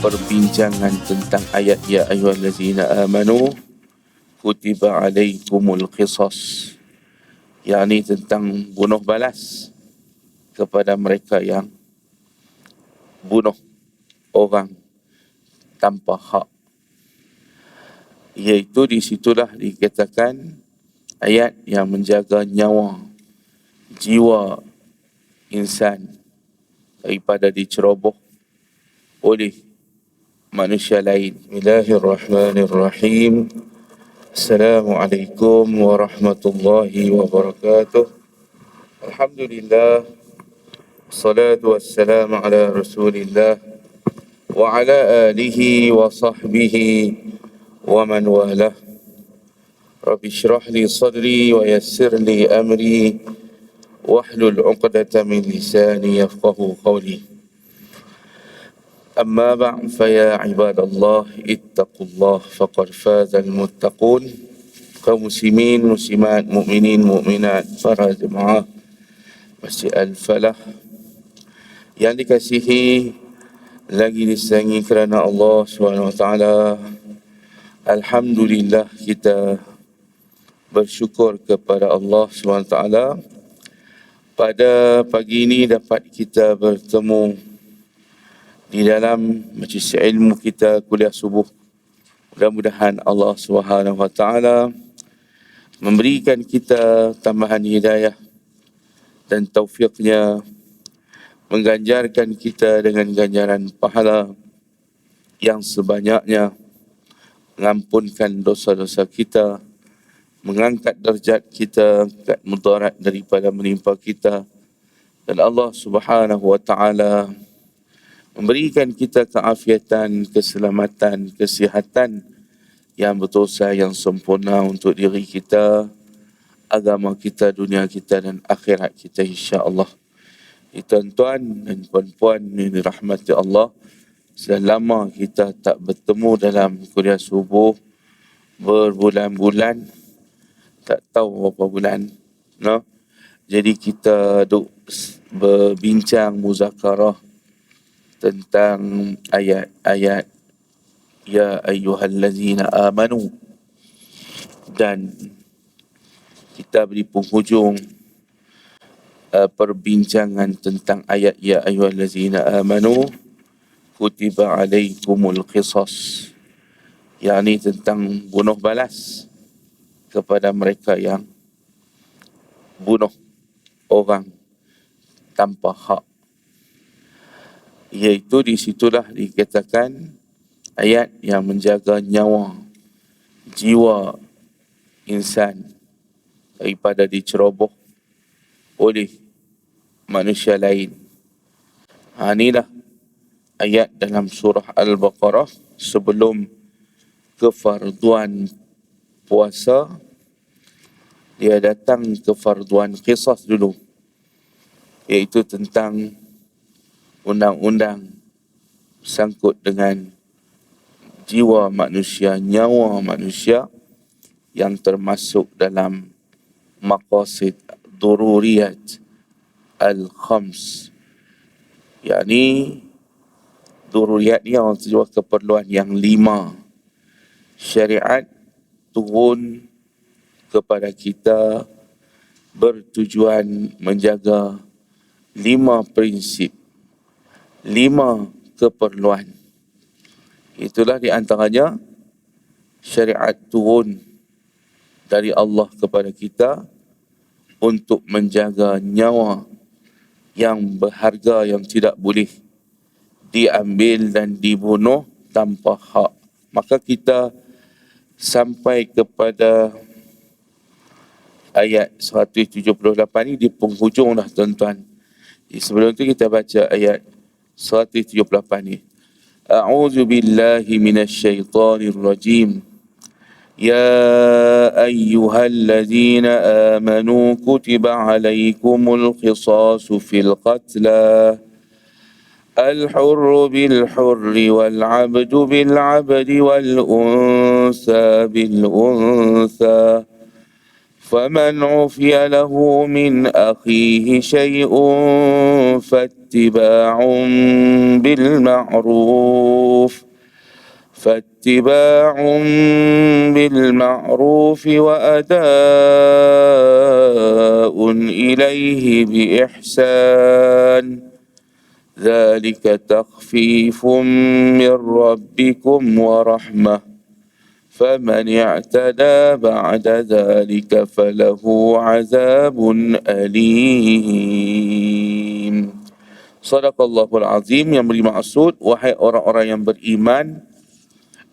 perbincangan tentang ayat ya ayyuhallazina amanu kutiba alaikumul qisas, yakni tentang bunuh balas kepada mereka yang bunuh orang tanpa hak. Iaitu di situlah dikatakan ayat yang menjaga nyawa, jiwa insan daripada diceroboh oleh manusia lain. Bismillahirrahmanirrahim. Assalamualaikum warahmatullahi wabarakatuh. Alhamdulillah, salatu wassalamu ala rasulillah wa ala alihi wa sahbihi wa man walah. Rabbi syrah li sadri wa yassir li amri wahlul 'uqdatam min lisani yafqahu qawli. Amma ba'd, faya ibadallah ittaqullah faqad fazal muttaqun. Kaum muslimin, muslimat, mukminin, mukminat, para jemaah Masjid Al-Falah yang dikasihi lagi disayangi kerana Allah SWT. Alhamdulillah, kita bersyukur kepada Allah SWT pada pagi ini dapat kita bertemu di dalam majlis ilmu kita kuliah subuh. Mudah-mudahan Allah SWT memberikan kita tambahan hidayah dan taufiknya, mengganjarkan kita dengan ganjaran pahala yang sebanyaknya, mengampunkan dosa-dosa kita, mengangkat derajat kita, angkat mudarat daripada menimpa kita, dan Allah Subhanahu wa taala memberikan kita keafiatan, keselamatan, kesihatan yang berdosa, yang sempurna untuk diri kita, agama kita, dunia kita dan akhirat kita, insya-Allah. Tuan-tuan dan puan-puan yang dirahmati Allah, sudah lama kita tak bertemu dalam kuliah subuh, berbulan-bulan, tak tahu berapa bulan, no? Jadi kita duk berbincang muzakarah tentang ayat-ayat ya ayyuhallazina amanu, dan kita beri penghujung perbincangan tentang ayat ya ayyuhallazina amanu kutiba alaikumul qisas, yakni tentang bunuh balas kepada mereka yang bunuh orang tanpa hak. Iaitu di situlah dikatakan ayat yang menjaga nyawa, jiwa insan daripada diceroboh oleh manusia lain. Inilah ayat dalam surah Al-Baqarah sebelum kefarduan puasa. Dia datang kefarduan qisas dulu, iaitu tentang undang-undang sangkut dengan jiwa manusia, nyawa manusia, yang termasuk dalam maqasid dururiyat al-khams, yakni dururiyat ni orang tujuan keperluan yang 5. Syariat turun kepada kita bertujuan menjaga 5 prinsip, 5 keperluan. Itulah di antaranya syariat turun dari Allah kepada kita untuk menjaga nyawa yang berharga, yang tidak boleh diambil dan dibunuh tanpa hak. Maka kita sampai kepada ayat 178 ini di penghujung dah, tuan-tuan. Sebelum itu kita baca ayat 178 ni. A'udzu billahi minasyaitonir rajim. Ya ayyuhallazina amanu kutiba alaikumul qisasu fil qatla al-hurru bil-hurri wal-'abdu bil-'abdi wal-unsa bil-unsa فمن عفي له من أخيه شيء فاتباع بالمعروف وأداء إليه بإحسان ذلك تخفيف من ربكم ورحمة فمن اعتدى بعد ذلك فله عذاب أليم. Sadaqallahul Azim. Yang beri maksud, wahai orang-orang yang beriman,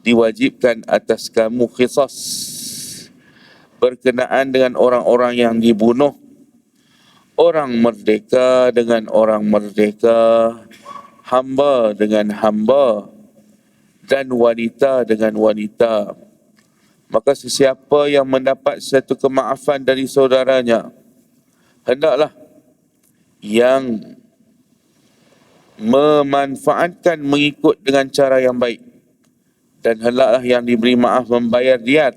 diwajibkan atas kamu qisas berkenaan dengan orang-orang yang dibunuh, orang merdeka dengan orang merdeka, hamba dengan hamba, dan wanita dengan wanita. Maka sesiapa yang mendapat satu kemaafan dari saudaranya, hendaklah yang memanfaatkan mengikut dengan cara yang baik, dan hendaklah yang diberi maaf membayar diat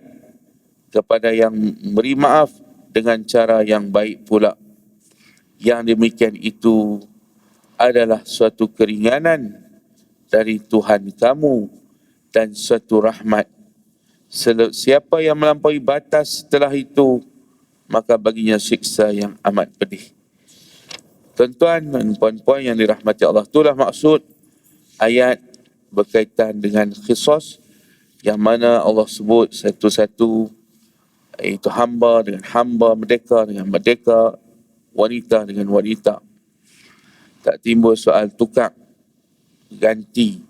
kepada yang beri maaf dengan cara yang baik pula. Yang demikian itu adalah suatu keringanan dari Tuhan kamu dan suatu rahmat. Siapa yang melampaui batas setelah itu, maka baginya siksa yang amat pedih. Tuan-tuan dan puan-puan yang dirahmati Allah, itulah maksud ayat berkaitan dengan qisas, yang mana Allah sebut satu-satu, iaitu hamba dengan hamba, merdeka dengan merdeka, wanita dengan wanita. Tak timbul soal tukar ganti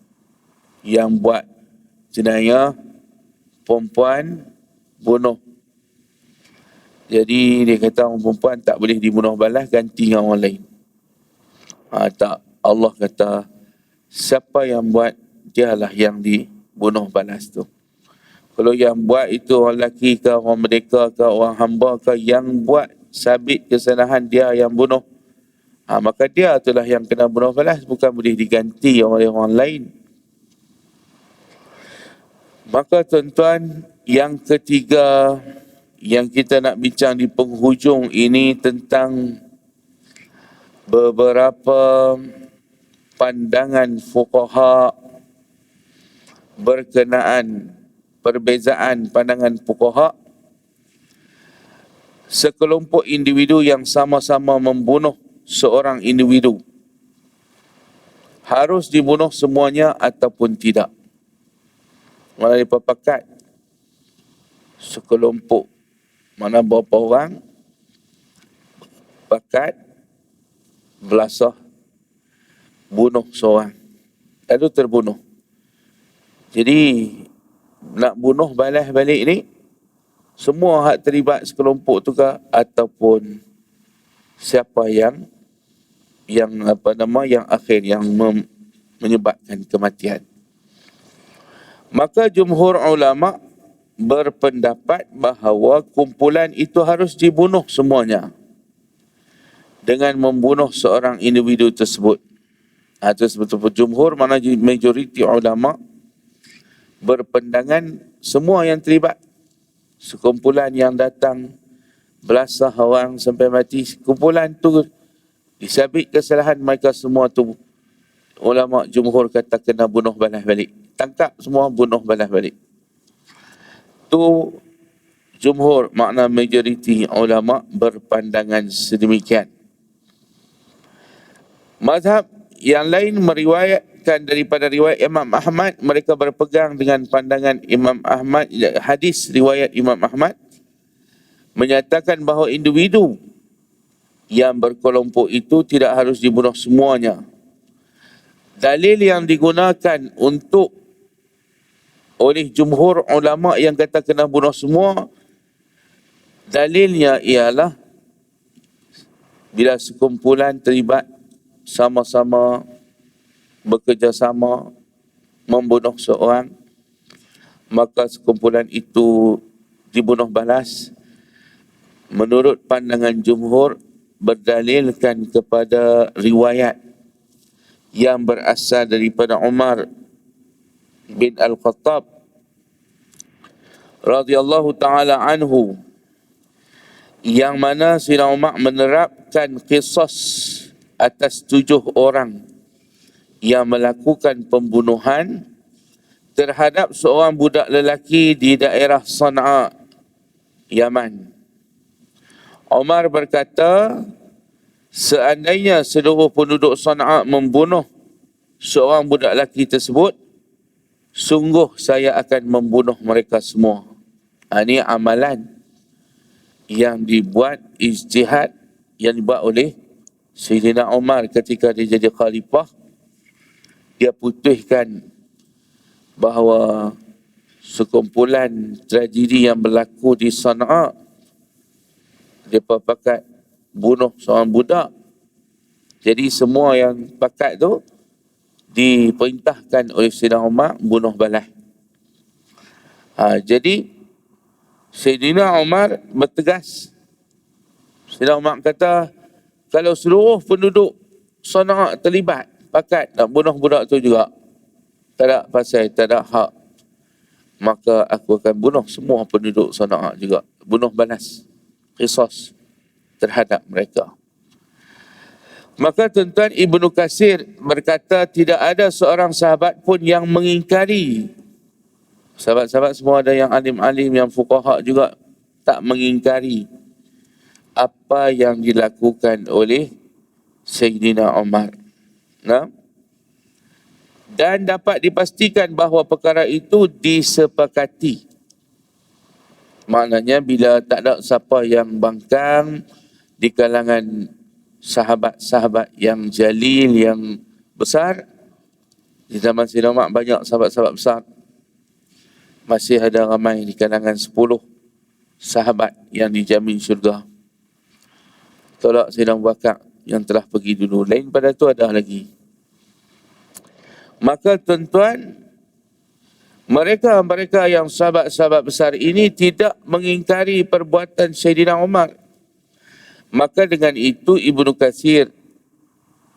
yang buat jenayah perempuan bunuh. Jadi dia kata orang perempuan tak boleh dibunuh balas, ganti dengan orang lain. Tak. Allah kata siapa yang buat, dialah yang dibunuh balas tu. Kalau yang buat itu orang lelaki ke, orang merdeka ke, orang hamba ke, yang buat sabit kesalahan dia yang bunuh, maka dia itulah yang kena bunuh balas, bukan boleh diganti oleh orang lain. Maka tuan-tuan, yang ketiga yang kita nak bincang di penghujung ini tentang beberapa pandangan fuqaha berkenaan perbezaan pandangan fuqaha sekelompok individu yang sama-sama membunuh seorang individu, harus dibunuh semuanya ataupun tidak. Mana dipakat sekelompok, mana berapa orang pakat belasah bunuh seorang, lalu terbunuh. Jadi nak bunuh balas balik ni, semua hak terlibat sekelompok tu ke, ataupun siapa yang akhir yang menyebabkan kematian. Maka jumhur ulama berpendapat bahawa kumpulan itu harus dibunuh semuanya dengan membunuh seorang individu tersebut. Itu sebetulnya jumhur, mana majoriti ulama berpandangan semua yang terlibat, sekumpulan yang datang belasah orang sampai mati, kumpulan tu disabit kesalahan mereka semua tu, ulama jumhur kata kena bunuh balas balik. Tangkap semua, bunuh balas balik. Tu jumhur, makna majoriti ulama berpandangan sedemikian. Mazhab yang lain meriwayatkan daripada riwayat Imam Ahmad, mereka berpegang dengan pandangan Imam Ahmad. Hadis riwayat Imam Ahmad menyatakan bahawa individu yang berkelompok itu tidak harus dibunuh semuanya. Dalil yang digunakan oleh jumhur ulama yang kata kena bunuh semua, dalilnya ialah bila sekumpulan terlibat sama-sama bekerjasama membunuh seorang, maka sekumpulan itu dibunuh balas. Menurut pandangan jumhur, berdalilkan kepada riwayat yang berasal daripada Umar bin Al-Khattab radhiyallahu ta'ala anhu, yang mana Sayyidina Umar menerapkan qisas atas 7 orang yang melakukan pembunuhan terhadap seorang budak lelaki di daerah Sana'a, Yaman. Umar berkata, seandainya seluruh penduduk Sana'a membunuh seorang budak lelaki tersebut, sungguh saya akan membunuh mereka semua. Ini amalan yang dibuat, ijtihad yang dibuat oleh Sayyidina Umar ketika dia jadi khalifah. Dia putuskan bahawa sekumpulan tragedi yang berlaku di Sana'a, mereka pakat bunuh seorang budak. Jadi semua yang pakat tu diperintahkan oleh Sayyidina Umar bunuh balas. Jadi Sayyidina Umar bertegas. Sayyidina Umar kata, kalau seluruh penduduk Sana'a terlibat, pakat nak bunuh budak tu juga, tak ada pasal, tak ada hak, maka aku akan bunuh semua penduduk Sana'a juga. Bunuh balas, qisas terhadap mereka. Maka tuan-tuan, Ibnu Katsir berkata tidak ada seorang sahabat pun yang mengingkari. Sahabat-sahabat semua ada yang alim-alim, yang fuqaha juga tak mengingkari apa yang dilakukan oleh Sayyidina Umar. Dan dapat dipastikan bahawa perkara itu disepakati. Maknanya bila tak ada siapa yang bangkang di kalangan sahabat-sahabat yang jalil, yang besar. Di zaman Sayyidina Umar banyak sahabat-sahabat besar. Masih ada ramai di kalangan 10 sahabat yang dijamin syurga. Tolak Sayyidina Abu Bakar yang telah pergi dulu. Lain pada tu ada lagi. Maka tuan-tuan, mereka yang sahabat-sahabat besar ini tidak mengingkari perbuatan Sayyidina Umar. Maka dengan itu Ibnu Katsir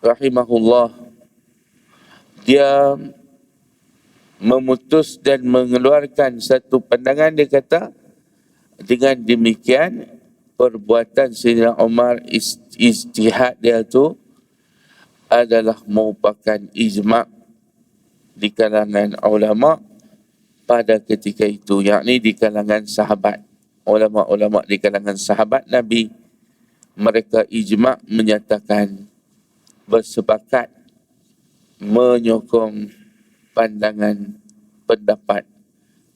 rahimahullah, dia memutus dan mengeluarkan satu pandangan. Dia kata, dengan demikian perbuatan Sayyidina Umar, ijtihad dia tu adalah merupakan ijma' di kalangan ulama pada ketika itu, yakni di kalangan sahabat. Ulama-ulama di kalangan sahabat Nabi, mereka ijma' menyatakan, bersepakat menyokong pandangan, pendapat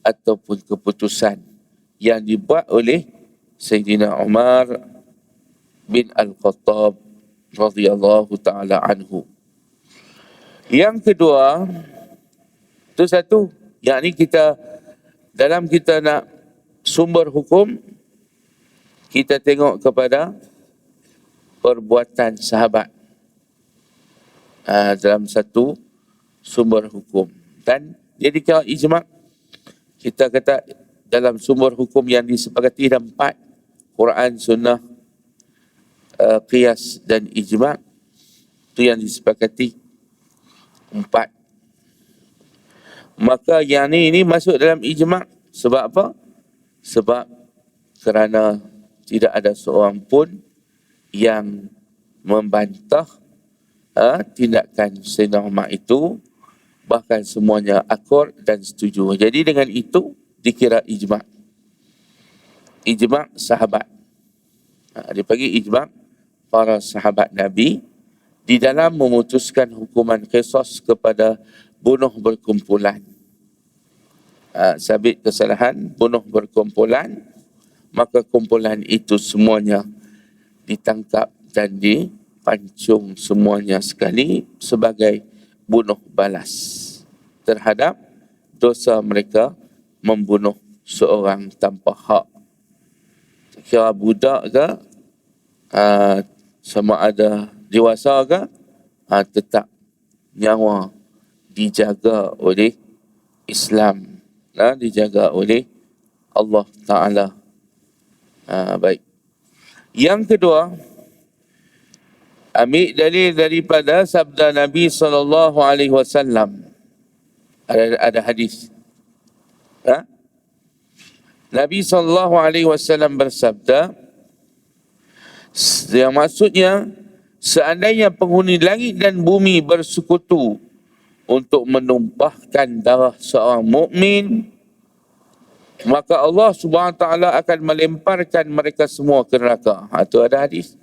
ataupun keputusan yang dibuat oleh Sayyidina Umar bin Al-Khattab radhiyallahu ta'ala anhu. Yang kedua, itu satu, yakni kita dalam kita nak sumber hukum, kita tengok kepada perbuatan sahabat dalam satu sumber hukum. Dan dia dikira ijma'. Kita kata dalam sumber hukum yang disepakati ada 4, Quran, Sunnah, Qiyas dan Ijma'. Itu yang disepakati 4. Maka yang ini masuk dalam ijma'. Sebab apa? Sebab kerana tidak ada seorang pun yang membantah tindakan Sayyidina Umar itu, bahkan semuanya akur dan setuju. Jadi dengan itu dikira ijma'. Ijma' sahabat. Dipanggil ijma' para sahabat Nabi di dalam memutuskan hukuman qisas kepada bunuh berkumpulan. Sabit kesalahan, bunuh berkumpulan, maka kumpulan itu semuanya ditangkap dan dipancung semuanya sekali sebagai bunuh balas terhadap dosa mereka membunuh seorang tanpa hak. Kira budak ke, sama ada dewasa ke, tetap nyawa dijaga oleh Islam, dijaga oleh Allah Ta'ala. Baik. Yang kedua, ambil dalil daripada sabda Nabi SAW. Ada hadis. Nabi SAW bersabda, Yang maksudnya, seandainya penghuni langit dan bumi bersekutu untuk menumpahkan darah seorang mukmin, maka Allah Subhanahu Wa Taala akan melemparkan mereka semua ke neraka. Itu ada hadis.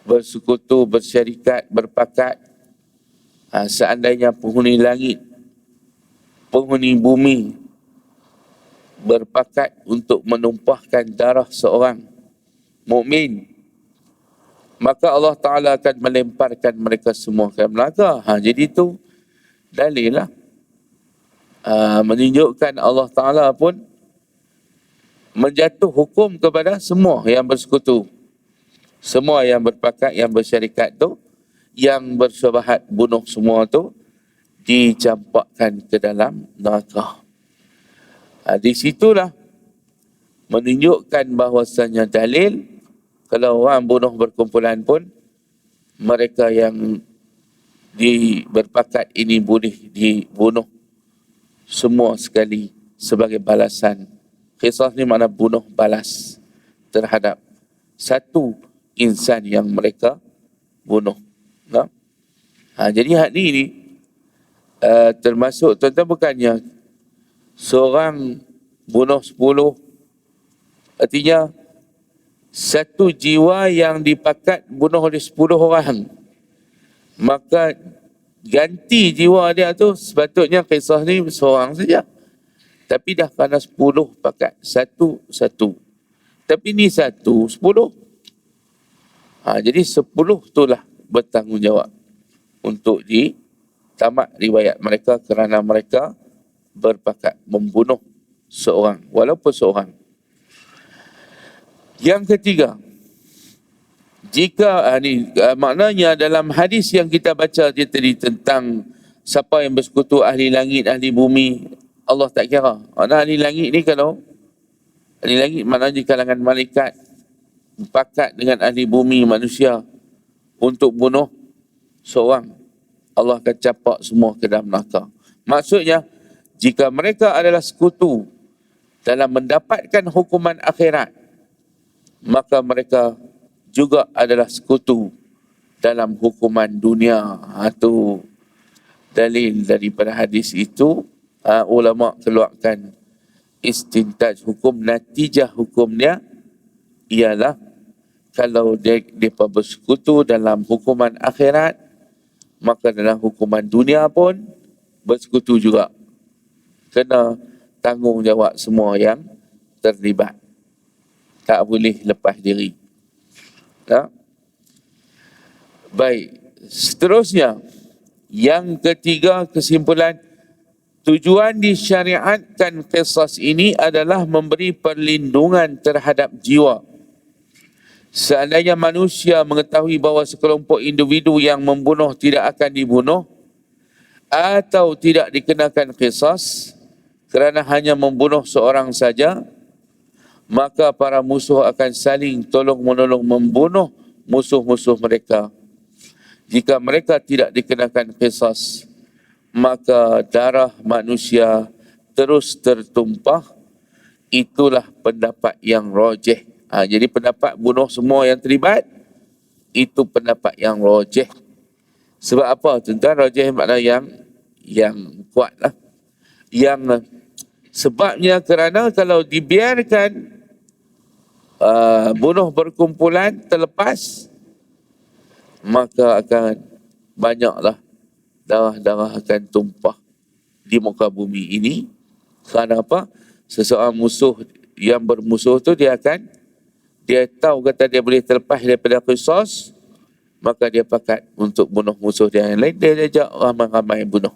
Bersekutu, bersyarikat, berpakat. Seandainya penghuni langit, penghuni bumi berpakat untuk menumpahkan darah seorang mukmin, maka Allah Ta'ala akan melemparkan mereka semua ke neraka. Jadi itu dalil lah. Menunjukkan Allah Ta'ala pun menjatuh hukum kepada semua yang bersekutu. Semua yang berpakat, yang bersyarikat tu, yang bersyubhat bunuh semua tu, dicampakkan ke dalam neraka. Di situlah menunjukkan bahawasanya dalil kalau orang bunuh berkumpulan pun, mereka yang berpakat ini boleh dibunuh semua sekali sebagai balasan. Qisas ni makna bunuh balas terhadap satu insan yang mereka bunuh. Nah? Jadi hak ni termasuk tuan-tuan bukannya seorang bunuh 10, artinya satu jiwa yang dipakat bunuh oleh 10 orang, maka ganti jiwa dia tu sepatutnya kisah ni seorang saja, tapi dah kena 10 pakat, satu. Tapi ni 10. Jadi 10 itulah bertanggungjawab untuk ditamat riwayat mereka kerana mereka berpakat membunuh seorang, walaupun seorang. Yang ketiga, jika maknanya dalam hadis yang kita baca dia tadi tentang siapa yang bersekutu ahli langit, ahli bumi, Allah tak kira. Makna ahli langit ni, kalau ahli langit maknanya di kalangan malaikat berpakat dengan ahli bumi manusia untuk bunuh seorang, Allah akan capak semua ke dalam neraka. Maksudnya, jika mereka adalah sekutu dalam mendapatkan hukuman akhirat, maka mereka juga adalah sekutu dalam hukuman dunia. Itu dalil daripada hadis itu. Ulama keluarkan istintaj hukum, natijah hukumnya ialah kalau mereka bersekutu dalam hukuman akhirat, maka dalam hukuman dunia pun bersekutu juga. Kena tanggungjawab semua yang terlibat. Tak boleh lepas diri. Baik, seterusnya, yang ketiga, kesimpulan, tujuan disyariatkan qisas ini adalah memberi perlindungan terhadap jiwa. Seandainya manusia mengetahui bahawa sekelompok individu yang membunuh tidak akan dibunuh atau tidak dikenakan qisas kerana hanya membunuh seorang saja, maka para musuh akan saling tolong-menolong membunuh musuh-musuh mereka. Jika mereka tidak dikenakan qisas, maka darah manusia terus tertumpah. Itulah pendapat yang rajih. Jadi pendapat bunuh semua yang terlibat, itu pendapat yang rajih. Sebab apa? Tuan-tuan, rajih makna yang kuat lah. Yang sebabnya kerana kalau dibiarkan bunuh berkumpulan terlepas, maka akan banyaklah darah-darah akan tumpah di muka bumi ini. Kerana apa? Seseorang musuh yang bermusuh tu dia tahu kata dia boleh terlepas daripada qisas, maka dia pakat untuk bunuh musuh dia yang lain. Dia ajak ramai-ramai bunuh.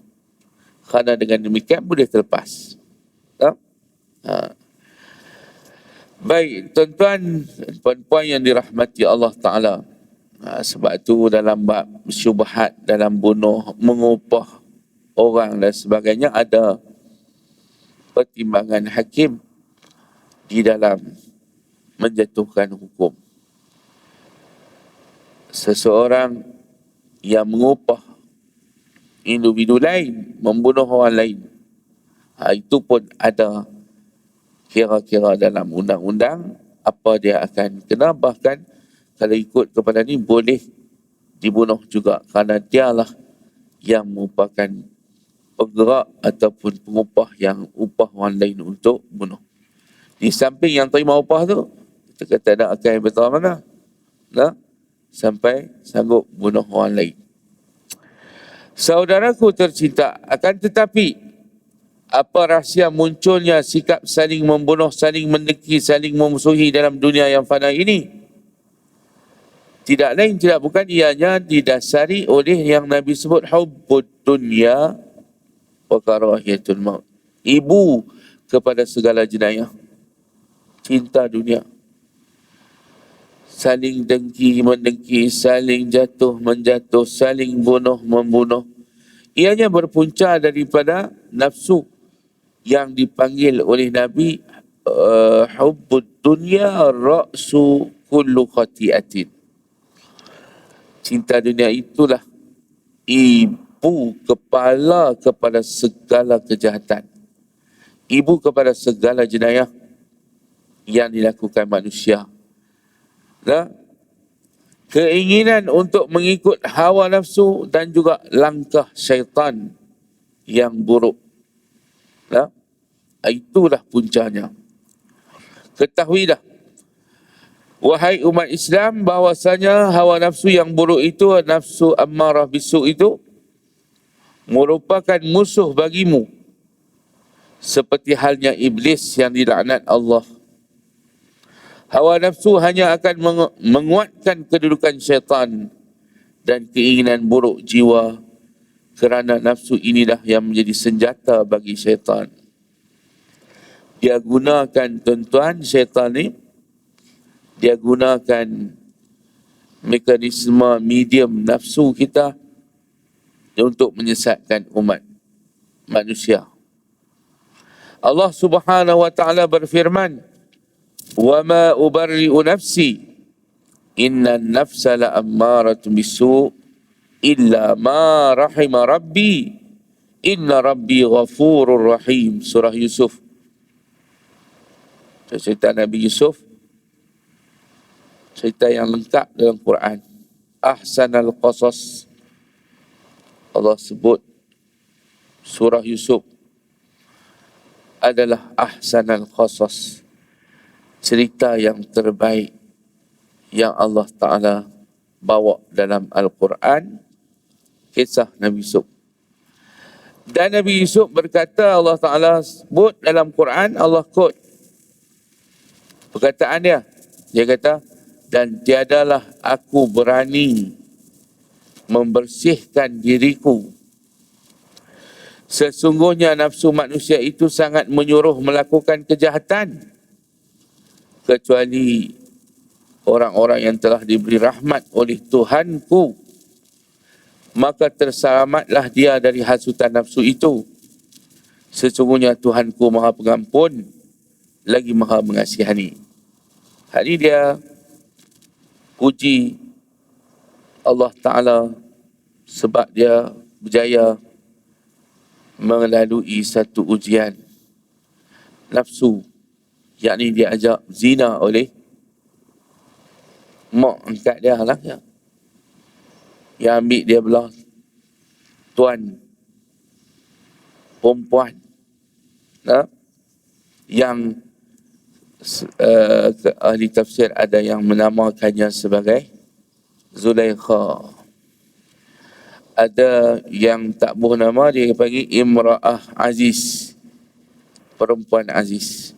Kerana dengan demikian boleh terlepas. Baik, tuan-tuan, puan-puan yang dirahmati Allah Ta'ala. Sebab itu dalam bab syubhat, dalam bunuh, mengupah orang dan sebagainya, ada pertimbangan hakim di dalam menjatuhkan hukum. Seseorang yang mengupah individu lain, membunuh orang lain, itu pun ada kira-kira dalam undang-undang apa dia akan kena. Bahkan kalau ikut kepada ni boleh dibunuh juga, kerana dialah yang merupakan penggerak ataupun pengupah yang upah orang lain untuk bunuh. Di samping yang terima upah tu, kita kata ada akal yang betul mana? Nah, sampai sanggup bunuh orang lain. Saudaraku tercinta, akan tetapi apa rahsia munculnya sikap saling membunuh, saling mendengki, saling memusuhi dalam dunia yang fana ini? Tidak lain tidak bukan ianya didasari oleh yang Nabi sebut hubbud dunya wa karahiyatul maut. Ibu kepada segala jenayah, cinta dunia. Saling dengki, mendengki, saling jatuh, menjatuh, saling bunuh, membunuh. Ianya berpunca daripada nafsu yang dipanggil oleh Nabi hubbud dunya ra'su kullu khati'atin. Cinta dunia itulah ibu kepala kepada segala kejahatan. Ibu kepada segala jenayah yang dilakukan manusia. Nah, keinginan untuk mengikut hawa nafsu dan juga langkah syaitan yang buruk. Nah, itulah puncanya. Ketahuilah, wahai umat Islam, bahwasanya hawa nafsu yang buruk itu, nafsu ammarah bisu itu, merupakan musuh bagimu. Seperti halnya iblis yang dilaknat Allah. Hawa nafsu hanya akan menguatkan kedudukan syaitan dan keinginan buruk jiwa, kerana nafsu inilah yang menjadi senjata bagi syaitan. Dia gunakan tuan-tuan syaitan ni, dia gunakan mekanisme medium nafsu kita untuk menyesatkan umat manusia. Allah Subhanahu wa taala berfirman, "Wa ma ubarri'u nafsi, inna an-nafsa la'ammaratun bisu' illa ma rahima rabbi, inna rabbi ghafurur rahim." Surah Yusuf. Cerita Nabi Yusuf, cerita yang lengkap dalam Quran. Ahsanal qasas. Allah sebut surah Yusuf adalah ahsanal qasas, cerita yang terbaik yang Allah Ta'ala bawa dalam Al-Quran, kisah Nabi Yusuf. Dan Nabi Yusuf berkata, Allah Ta'ala sebut dalam Quran, Allah quote perkataan dia. Dia kata, dan tiadalah aku berani membersihkan diriku. Sesungguhnya nafsu manusia itu sangat menyuruh melakukan kejahatan, kecuali orang-orang yang telah diberi rahmat oleh Tuhanku, maka terselamatlah dia dari hasutan nafsu itu. Sesungguhnya Tuhanku Maha Pengampun lagi Maha Mengasihani. Hari dia puji Allah Ta'ala sebab dia berjaya melalui satu ujian nafsu, yakni dia ajak zina oleh mak angkat dia lah ya. Yang ambil dia belah tuan perempuan, nah, yang ahli tafsir ada yang menamakannya sebagai Zulaikha. Ada yang tak buh nama, dia panggil Imra'ah Aziz, perempuan Aziz.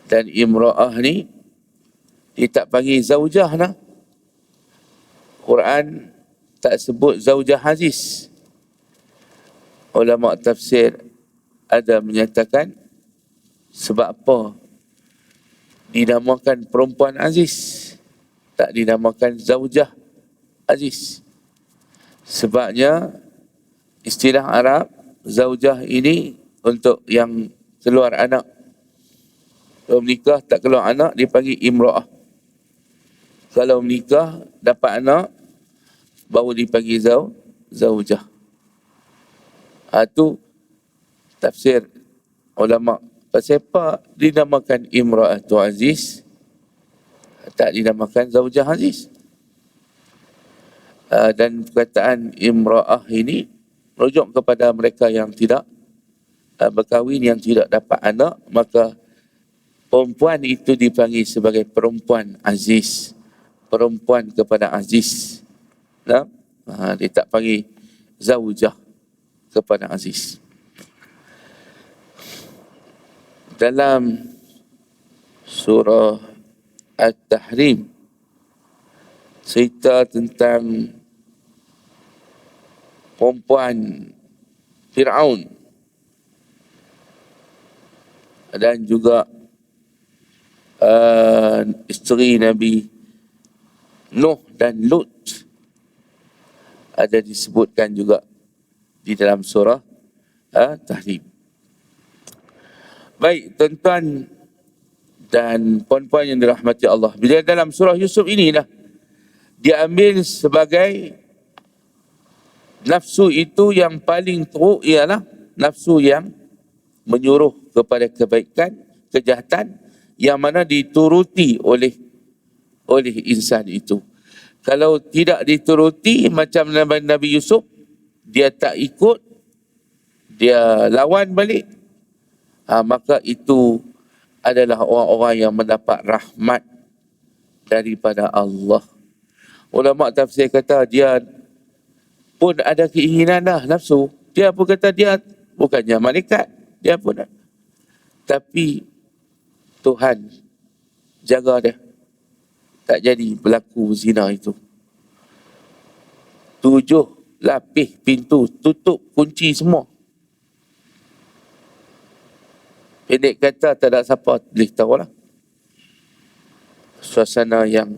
Dan Imra'ah ni dia tak panggil Zaujah lah. Quran tak sebut Zaujah Aziz. Ulama tafsir ada menyatakan sebab apa dinamakan perempuan Aziz, tak dinamakan Zaujah Aziz. Sebabnya istilah Arab Zaujah ini untuk yang keluar anak. Kalau menikah tak keluar anak dipanggil Imra'ah. Kalau menikah dapat anak baru dipanggil Zaujah. Itu tafsir ulama. Pasal apa dinamakan Imra'atu Aziz? tak dinamakan zaujah aziz. Dan perkataan imra'ah ini merujuk kepada mereka yang tidak berkahwin, yang tidak dapat anak, maka perempuan itu dipanggil sebagai perempuan aziz, perempuan kepada aziz. Nah, dia tak panggil zaujah kepada aziz. Dalam surah At-Tahrim cerita tentang perempuan Fir'aun dan juga isteri Nabi Nuh dan Lut ada disebutkan juga di dalam surah Tahrim. Baik, tuan-tuan dan puan-puan yang dirahmati Allah, bila dalam surah Yusuf inilah diambil sebagai nafsu itu yang paling teruk ialah nafsu yang menyuruh kepada kebaikan, kejahatan yang mana dituruti oleh insan itu. Kalau tidak dituruti macam Nabi Yusuf, dia tak ikut, dia lawan balik, maka itu adalah orang-orang yang mendapat rahmat daripada Allah. Ulama tafsir kata dia pun ada keinginan dah, nafsu. Dia pun kata dia bukannya malaikat, dia pun ada. Tapi Tuhan jaga dia, tak jadi berlaku zina itu. 7 lapis pintu, tutup, kunci semua. Pendek kata tak ada siapa boleh tahu lah. Suasana yang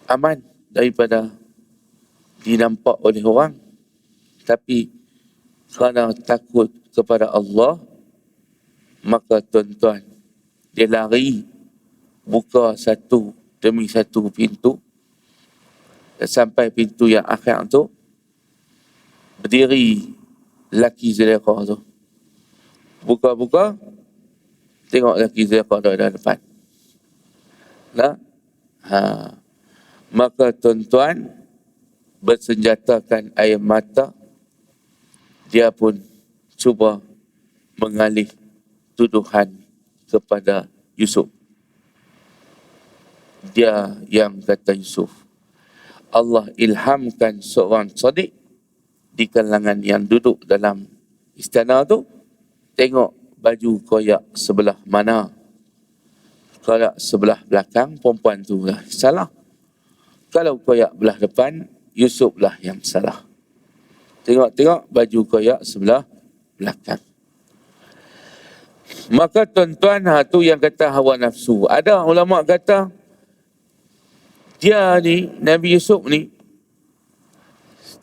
aman daripada dinampak oleh orang. Tapi kerana takut kepada Allah, maka tuan-tuan, dia lari buka satu demi satu pintu, sampai pintu yang akhir tu berdiri laki Zulaikha tu. Buka-buka, tengok laki Zulaikha ada depan. Nah, maka tuan-tuan bersenjatakan air mata, dia pun cuba mengalih tuduhan kepada Yusuf. Dia yang kata Yusuf, Allah ilhamkan seorang sadiq di kalangan yang duduk dalam istana tu, tengok baju koyak sebelah mana. Koyak sebelah belakang, perempuan tu lah salah. Kalau koyak belah depan, Yusuf lah yang salah. Tengok-tengok baju koyak sebelah belakang. Maka tuan-tuan, tu yang kata hawa nafsu. Ada ulama kata, dia ni, Nabi Yusuf ni,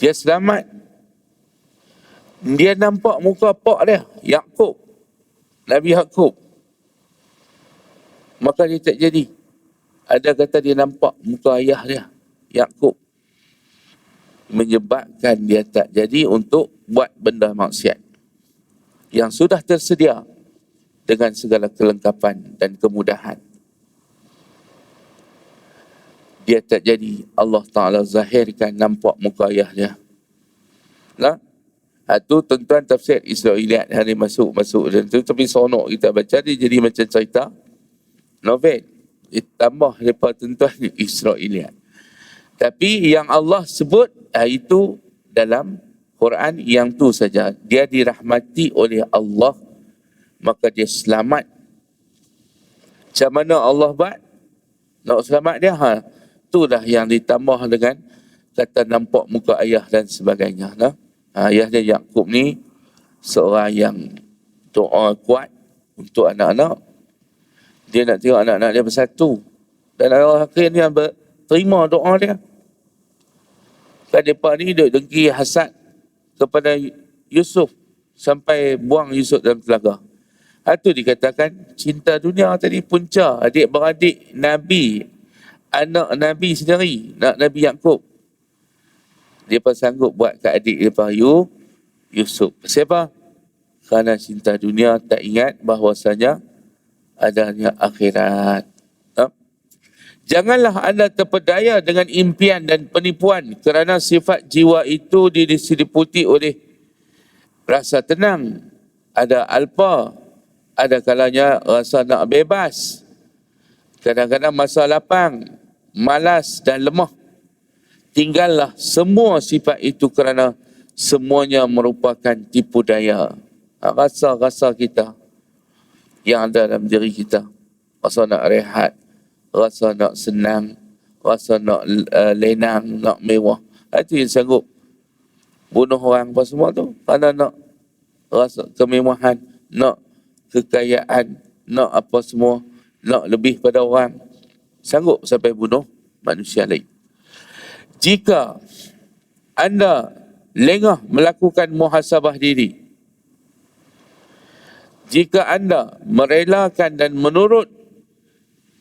dia selamat. Dia nampak muka pak dia, Yaqub, Nabi Yaqub. Maka dia tak jadi. Ada kata dia nampak muka ayah dia, Yaqub. Menyebabkan dia tak jadi untuk buat benda maksiat yang sudah tersedia dengan segala kelengkapan dan kemudahan. Dia tak jadi, Allah Ta'ala zahirkan nampak muka ayah dia. Nah, itu tuan-tuan tafsir Israiliyat hari masuk dan tu, tapi seronok kita baca, dia jadi macam cerita novel. Tambah daripada tuan-tuan Israiliyat. Tapi yang Allah sebut itu dalam Quran yang tu saja. Dia dirahmati oleh Allah, maka dia selamat. Macam mana Allah buat nak selamat dia? Itulah yang ditambah dengan kata nampak muka ayah dan sebagainya. Ayah dia Yaqub ni seorang yang doa kuat untuk anak-anak. Dia nak tengok anak-anak dia bersatu. Dan Allah akhirnya terima doa dia. Kan mereka ni duk dengki hasad kepada Yusuf sampai buang Yusuf dalam telaga. Itu dikatakan cinta dunia tadi punca adik-beradik Nabi, anak Nabi sendiri, nak Nabi Yaqub. Dia pun sanggup buat ke adik dia Yusuf. Siapa? Kerana cinta dunia, tak ingat bahawasanya adanya akhirat. Janganlah anda terpedaya dengan impian dan penipuan kerana sifat jiwa itu diseliputi oleh rasa tenang, ada alpa, ada kalanya rasa nak bebas, kadang-kadang masa lapang, malas dan lemah. Tinggallah semua sifat itu kerana semuanya merupakan tipu daya. Rasa-rasa kita yang ada dalam diri kita. Rasa nak rehat, rasa nak senang, rasa nak lenang, nak mewah. Itu yang sanggup bunuh orang apa semua tu. Kerana nak rasa kemewahan, nak kekayaan, nak apa semua, nak lebih pada orang. Sanggup sampai bunuh manusia lain. Jika anda lengah melakukan muhasabah diri, jika anda merelakan dan menurut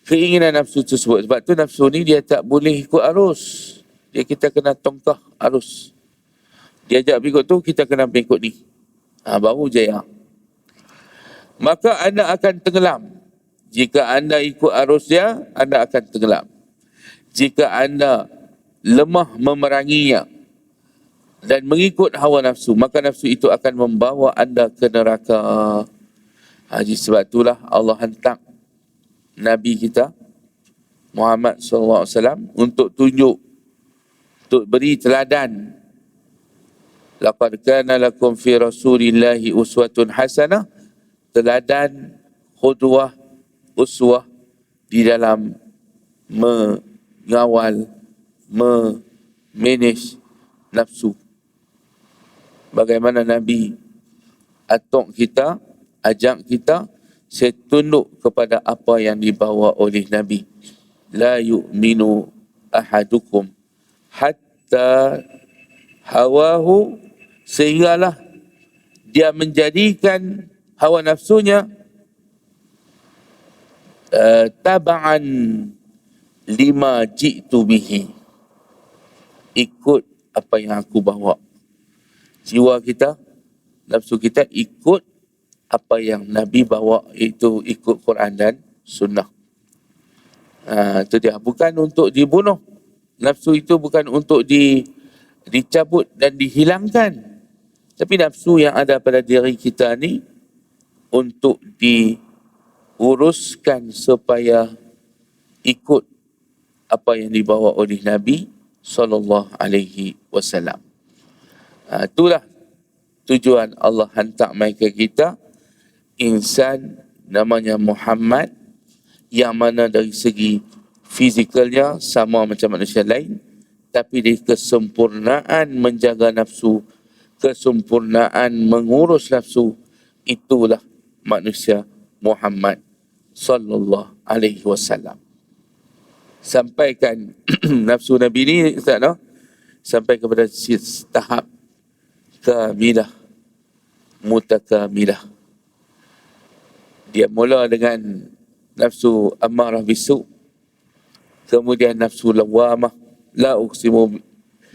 keinginan nafsu tersebut, sebab tu nafsu ni dia tak boleh ikut arus, kita kena tongkah arus. Dia ajak berikut tu, kita kena berikut ni, baru jaya. Maka anda akan tenggelam. Jika anda ikut arus dia, anda akan tenggelam. Jika anda lemah memeranginya dan mengikut hawa nafsu, maka nafsu itu akan membawa anda ke neraka. Sebab itulah Allah hantar Nabi kita Muhammad SAW untuk tunjuk, untuk beri teladan. Laqad kana lakum fi rasulillahi uswatun hasanah, teladan, khudwah, uswah di dalam mengawal, manage nafsu. Bagaimana Nabi atok kita, ajak kita, saya tunduk kepada apa yang dibawa oleh Nabi. La yu'minu ahadukum hatta hawahu, sehinggalah dia menjadikan hawa nafsunya taba'an lima ji'tu bihi, ikut apa yang aku bawa. Jiwa kita, nafsu kita ikut apa yang Nabi bawa, itu ikut Quran dan Sunnah. Itu dia, bukan untuk dibunuh. Nafsu itu bukan untuk dicabut dan dihilangkan. Tapi nafsu yang ada pada diri kita ni untuk diuruskan supaya ikut apa yang dibawa oleh Nabi SAW. Itulah tujuan Allah hantar mai ke kita insan namanya Muhammad, yang mana dari segi fizikalnya sama macam manusia lain, tapi dari kesempurnaan menjaga nafsu, kesempurnaan mengurus nafsu, itulah manusia Muhammad sallallahu alaihi wasallam. Sampaikan nafsu Nabi ni, Ustaz, no? Sampai kepada tahap kamilah, mutakamilah. Dia mula dengan nafsu amarah bisu, kemudian nafsu lawamah, la uqsimu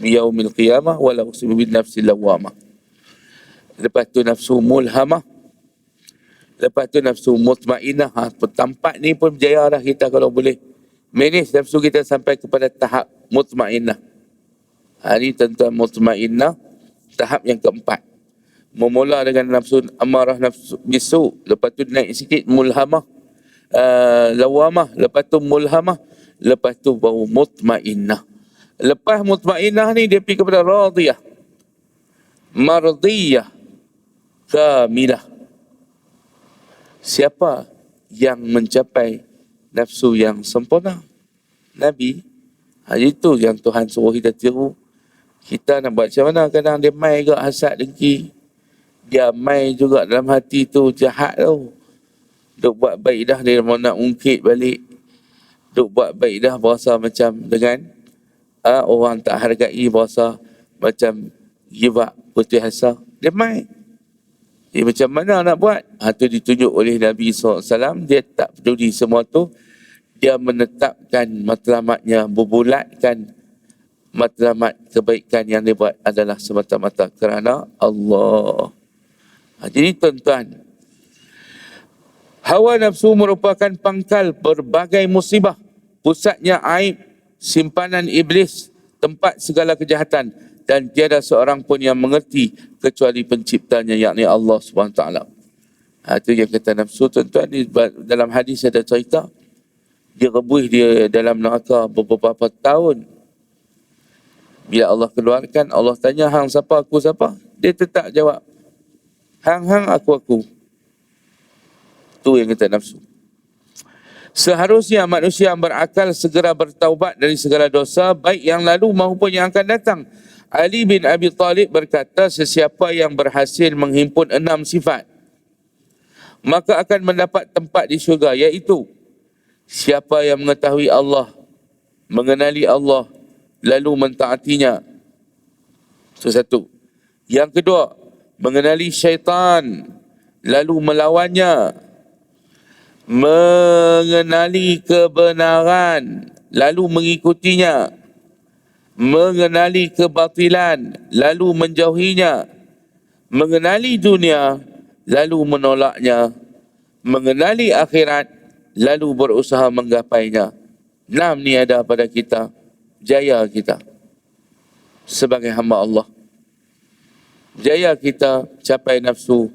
biyaumil qiyamah wa la uqsimu bin nafsil lawamah. Lepas tu nafsu mulhamah, lepas tu nafsu mutmainah. Tempat ni pun berjaya dah kita kalau boleh manage nafsu kita sampai kepada tahap mutmainah. Ini tentang mutmainah, tahap yang keempat. Memula dengan nafsu amarah, nafsu bisu, lepas tu naik sikit mulhamah, lawamah, lepas tu mulhamah, lepas tu baru mutmainah. Lepas mutmainah ni dia pergi kepada radiyah, mardiyah, kamilah. Siapa yang mencapai nafsu yang sempurna? Nabi. Itu yang Tuhan suruh kita tiru. Kita nak buat macam mana? Kadang dia mai ke hasad dengki, dia mai juga dalam hati tu jahat tu. Duk buat baik dah, dia mau nak ungkit balik. Duk buat baik dah, berasa macam dengan orang tak hargai, berasa macam give up, putus asa. Dia mai. Macam mana nak buat? Itu ditunjuk oleh Nabi SAW. Dia tak peduli semua tu. Dia menetapkan matlamatnya, berbulatkan matlamat kebaikan yang dia buat adalah semata-mata kerana Allah. Jadi tuan-tuan, hawa nafsu merupakan pangkal berbagai musibah pusatnya aib, simpanan iblis, tempat segala kejahatan, dan tiada seorang pun yang mengerti kecuali penciptanya, yakni Allah SWT. Itu yang kata nafsu. Tuan-tuan, dalam hadis ada cerita, dia rebus dia dalam neraka beberapa tahun. Bila Allah keluarkan, Allah tanya, hang siapa, aku siapa? Dia tetap jawab, hang, aku. Itu yang kata nafsu. Seharusnya manusia yang berakal segera bertaubat dari segala dosa, baik yang lalu maupun yang akan datang. Ali bin Abi Talib berkata, sesiapa yang berhasil menghimpun 6 sifat, maka akan mendapat tempat di syurga, iaitu siapa yang mengetahui Allah, mengenali Allah, lalu mentaatinya. Itu satu. Yang kedua, mengenali syaitan, lalu melawannya. Mengenali kebenaran, lalu mengikutinya. Mengenali kebatilan, lalu menjauhinya. Mengenali dunia, lalu menolaknya. Mengenali akhirat, lalu berusaha menggapainya. 6 ni ada pada kita, jaya kita sebagai hamba Allah. Jaya kita capai nafsu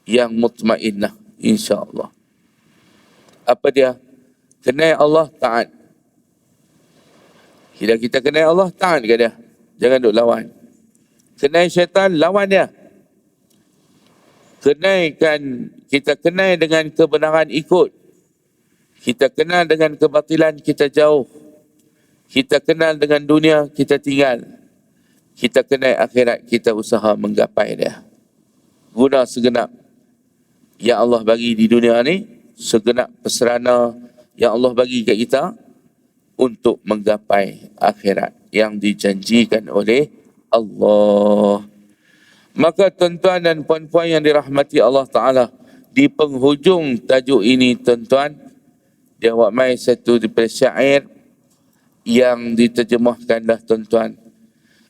yang mutmainnah, insya-Allah. Apa dia? Kenal Allah, taat. Bila kita kenal Allah, taat ke dia? Jangan duk lawan. Kenal syaitan, lawan dia. Kita kenal dengan kebenaran, ikut. Kita kenal dengan kebatilan, kita jauh. Kita kenal dengan dunia, kita tinggal. Kita kenal akhirat, kita usaha menggapai dia. Guna segenap yang Allah bagi di dunia ni, segenap peserana yang Allah bagi kat kita untuk menggapai akhirat yang dijanjikan oleh Allah. Maka tuan-tuan dan puan-puan yang dirahmati Allah Ta'ala, di penghujung tajuk ini tuan-tuan, dia buat mai satu daripada syair yang diterjemahkan dah tuan-tuan.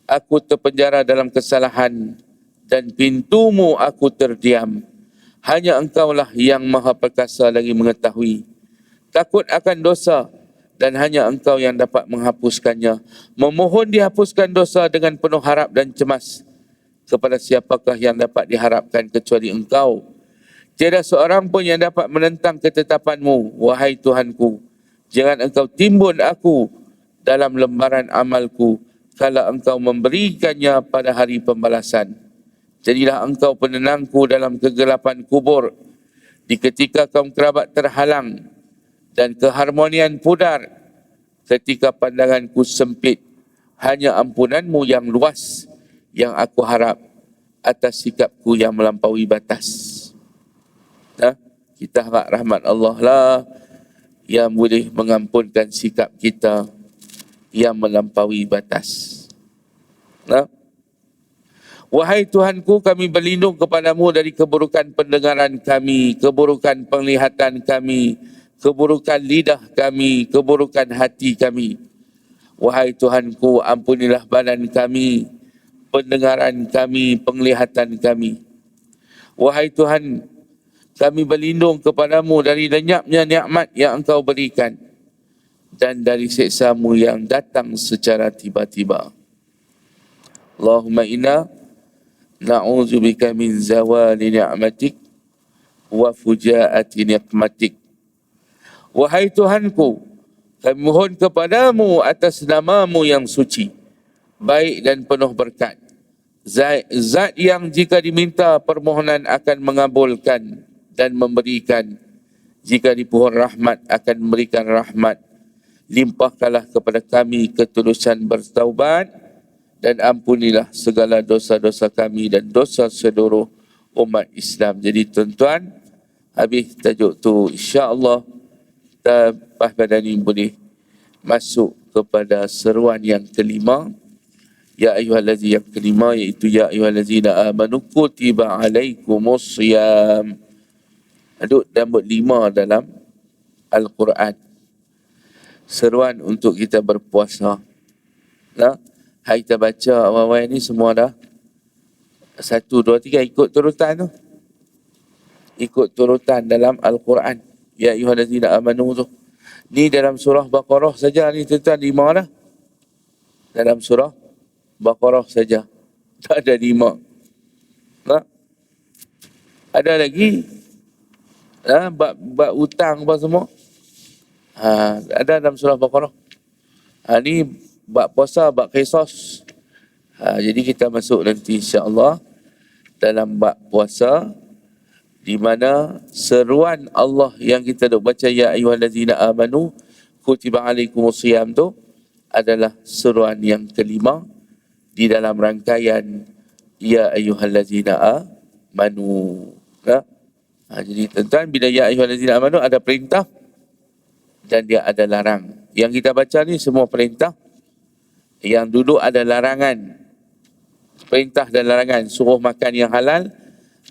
Aku terpenjara dalam kesalahan dan pintumu aku terdiam. Hanya engkaulah yang maha perkasa lagi mengetahui. Takut akan dosa dan hanya engkau yang dapat menghapuskannya. Memohon dihapuskan dosa dengan penuh harap dan cemas. Kepada siapakah yang dapat diharapkan kecuali engkau? Tiada seorang pun yang dapat menentang ketetapanmu, wahai Tuhanku. Jangan engkau timbun aku dalam lembaran amalku, kalau engkau memberikannya pada hari pembalasan. Jadilah engkau penenangku dalam kegelapan kubur, di ketika kaum kerabat terhalang dan keharmonian pudar, ketika pandanganku sempit. Hanya ampunanmu yang luas yang aku harap atas sikapku yang melampaui batas. Kita harap rahmat Allah lah yang boleh mengampunkan sikap kita yang melampaui batas. Wahai Tuhanku, kami berlindung kepadamu dari keburukan pendengaran kami, keburukan penglihatan kami, keburukan lidah kami, keburukan hati kami. Wahai Tuhanku, ampunilah badan kami, pendengaran kami, penglihatan kami. Wahai Tuhan, kami berlindung kepadamu dari lenyapnya nikmat yang Engkau berikan dan dari siksa-Mu yang datang secara tiba-tiba. Allahumma inna na'udzubika min zawali ni'matik wa fujaati nikmatik. Wahai Tuhanku, kami mohon kepadamu atas nama-Mu yang suci, baik dan penuh berkat. Zat yang jika diminta permohonan akan mengabulkan dan memberikan. Jika dipohon rahmat akan memberikan rahmat. Limpahkanlah kepada kami ketulusan bertaubat dan ampunilah segala dosa-dosa kami dan dosa seluruh umat Islam. Jadi tuan-tuan, habis tajuk tu, insya-Allah kita pada ini boleh masuk kepada seruan yang kelima. Ya ayyuhallazina, yang kelima, iaitu ya ayyuhallazina amanu kutiba alaikumusiyam. Ada nombor 5 dalam Al-Quran. Seruan untuk kita berpuasa. Hai kita baca awal-awal ni semua dah 1, 2, 3 ikut turutan tu. Ikut turutan dalam Al-Quran. Ya ayyuhallazina amanu tu. Ni dalam surah Baqarah saja ni tuan-tuan 5 dah. Dalam surah Baqarah saja. Tak ada 5. Tak? Ada lagi. Bab hutang apa semua. Ada dalam surah Baqarah. Ni bab puasa, bab qisas. Jadi kita masuk nanti insya-Allah dalam bab puasa, di mana seruan Allah yang kita duk baca ya ayyuhallazina amanu kutiba alaikumusiyam tu adalah seruan yang kelima di dalam rangkaian ya ayyuhallazina amanu. Jadi tuan-tuan, bila ya ayyuhallazina amanu ada perintah dan dia ada larang. Yang kita baca ni semua perintah, yang dulu ada larangan. Perintah dan larangan, suruh makan yang halal,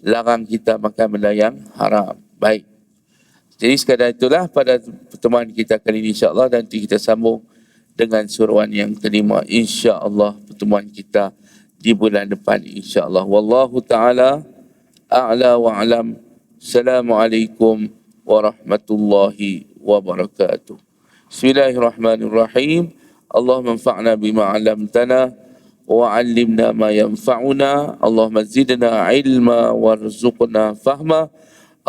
larang kita makan benda yang haram. Baik. Jadi sekadar itulah pada pertemuan kita kali ini insya-Allah, nanti kita sambung dengan suruhan yang kelima insya-Allah pertemuan kita di bulan depan insya-Allah. Wallahu taala a'la wa a'lam. Assalamualaikum warahmatullahi wabarakatuh. Bismillahirrahmanirrahim. Allahumma anfa'na bima 'allamtana وعلمنا ما ينفعنا اللهم زدنا علما وارزقنا فهما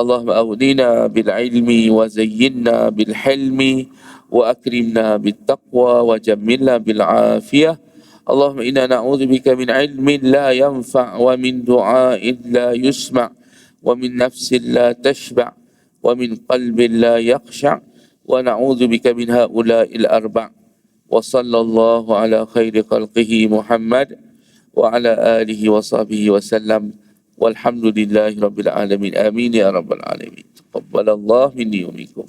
اللهم أغننا بالعلم وزينا بالحلم وأكرمنا بالتقوى وجملنا بالعافية اللهم إنا نعوذ بك من علم لا ينفع ومن دعاء لا يسمع ومن نفس لا تشبع ومن قلب لا يخشع ونعوذ بك من هؤلاء الأربع وصلى الله على خير خلقه محمد وعلى آله وصحبه وسلم والحمد لله رب العالمين آمين يا رب العالمين تقبل الله مني ومنكم.